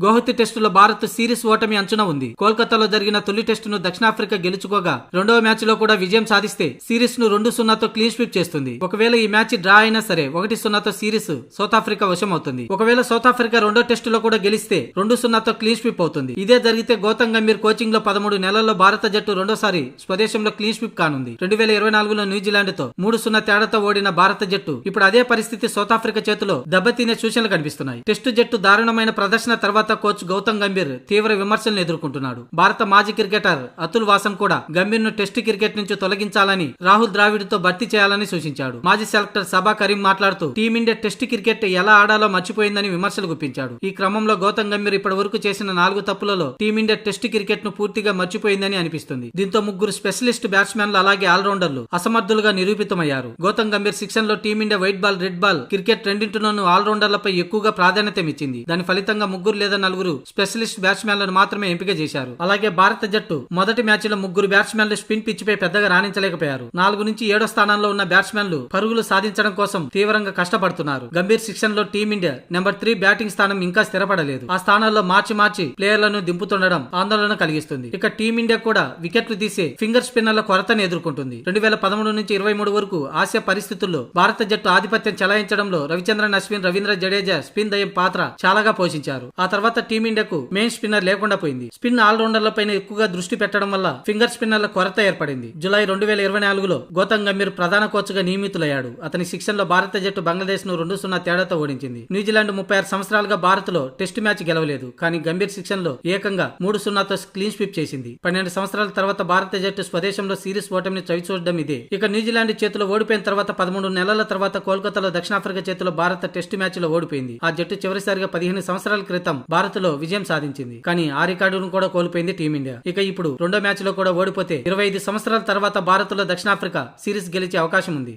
గౌహతి టెస్టులో భారత్ సిరీస్ ఓటమి అంచున ఉంది. కోల్కతాలో జరిగిన తొలి టెస్టును దక్షిణాఫ్రికా గెలుచుకోగా రెండవ మ్యాచ్ లో కూడా విజయం సాధిస్తే సిరీస్ ను 2-0తో క్లీన్ స్వీప్ చేస్తుంది. ఒకవేళ ఈ మ్యాచ్ డ్రా అయినా సరే 1-0తో సిరీస్ సౌత్ ఆఫ్రికా వశం అవుతుంది. ఒకవేళ సౌత్ ఆఫ్రికా రెండో టెస్టులో కూడా గెలిస్తే 2-0తో క్లీన్ స్వీప్ అవుతుంది. ఇదే జరిగితే గౌతమ్ గంభీర్ కోచింగ్ లో 13 నెలల్లో భారత జట్టు రెండోసారి స్వదేశంలో క్లీన్ స్వీప్ కానుంది. 2024లో న్యూజిలాండ్ తో 3-0 తేడాతో ఓడిన భారత జట్టు ఇప్పుడు అదే పరిస్థితి సౌత్ ఆఫ్రికా చేతిలో దెబ్బతినే సూచనలు కనిపిస్తున్నాయి. టెస్టు జట్టు దారుణమైన ప్రదర్శన తర్వాత కోచ్ గౌతమ్ గంభీర్ తీవ్ర విమర్శలను ఎదుర్కొంటున్నాడు. భారత మాజీ క్రికెటర్ అతుల్ వాసన్ కూడా గంభీర్ ను టెస్టు క్రికెట్ నుంచి తొలగించాలని, రాహుల్ ద్రావిడ్ తో భర్తీ చేయాలని సూచించాడు. మాజీ సెలెక్టర్ సబా కరీం మాట్లాడుతూ టీమిండియా టెస్టు క్రికెట్ ఎలా ఆడాలో మర్చిపోయిందని విమర్శలు గుప్పించాడు. ఈ క్రమంలో గౌతమ్ గంభీర్ ఇప్పటి వరకు చేసిన 4 తప్పులలో టీమిండియా టెస్టు క్రికెట్ ను పూర్తిగా మర్చిపోయిందని అనిపిస్తుంది. దీంతో ముగ్గురు స్పెషలిస్ట్ బ్యాట్స్మెన్లు అలాగే ఆల్రౌండర్లు అసమర్థులుగా నిరూపితమయ్యారు. గౌతమ్ గంభీర్ శిక్షణలో team India white ball, red ball cricket రెండింటిలోనూ ఆల్రౌండర్లపై ఎక్కువగా ప్రాధాన్యత ఇచ్చింది. దాని ఫలితంగా ముగ్గురు లేదా 4 స్పెషలిస్ట్ బ్యాట్స్మెన్లను మాత్రమే ఎంపిక చేశారు. అలాగే భారత జట్టు మొదటి మ్యాచ్ లో ముగ్గురు బ్యాట్స్మెన్లు స్పిన్ పిచ్ పై పెద్దగా రాణించలేకపోయారు. 4 నుంచి 7వ స్థానంలో ఉన్న బ్యాట్స్మెన్లు పరుగులు సాధించడం కోసం తీవ్రంగా కష్టపడుతున్నారు. గంభీర్ శిక్షణలో టీమిండియా నెంబర్ 3 బ్యాటింగ్ స్థానం ఇంకా స్థిరపడలేదు. ఆ స్థానాల్లో మార్చి ప్లేయర్లను దింపుతుండడం ఆందోళన కలిగిస్తుంది. ఇక టీమిండియా కూడా వికెట్లు తీసే ఫింగర్ స్పిన్నర్ల కొరతను ఎదుర్కొంటుంది. 2013 నుంచి 23 వరకు ఆసియా పరిస్థితుల్లో భారత జట్టు ఆధిపత్యం చెలాయించడంలో రవిచంద్రన్ అశ్విన్, రవీంద్ర జడేజా స్పిన్ దయం పాత్ర చాలాగా పోషించారు. ఆ తర్వాత టీమిండియాకు మెయిన్ స్పిన్నర్ లేకుండా పోయింది. స్పిన్ ఆల్రౌండర్ల పైన ఎక్కువగా దృష్టి పెట్టడం వల్ల ఫింగర్ స్పిన్నర్ల కొరత ఏర్పడింది. జులై 2024లో గౌతమ్ గంభీర్ ప్రధాన కోచ్ గా నియమితులయ్యాడు. అతని శిక్షణలో భారత జట్టు బంగ్లాదేశ్ ను 2-0 తేడాతో ఓడించింది. న్యూజిలాండ్ 36 సంవత్సరాలుగా భారత్ లో టెస్టు మ్యాచ్ గెలవలేదు. కానీ గంభీర్ శిక్షణలో ఏకంగా 3-0తో క్లీన్ స్వీప్ చేసింది. 12 సంవత్సరాల తర్వాత భారత జట్టు స్వదేశంలో సిరీస్ ఓటమిని చవిచూడడం ఇదే. ఇక న్యూజిలాండ్ చేతిలో ఓడిపోయిన తర్వాత 13 నెలల తర్వాత కోల్కతాలో దక్షిణాఫ్రికా చేతిలో భారత టెస్టు మ్యాచ్ లో ఓడిపోయింది. ఆ జట్టు చివరిసారిగా 15 సంవత్సరాల క్రితం భారత్ లో విజయం సాధించింది. కానీ ఆ రికార్డును కూడా కోల్పోయింది టీమిండియా. ఇక ఇప్పుడు రెండో మ్యాచ్ లో కూడా ఓడిపోతే 25 సంవత్సరాల తర్వాత భారత్ లో దక్షిణాఫ్రికా సిరీస్ గెలిచే అవకాశం ఉంది.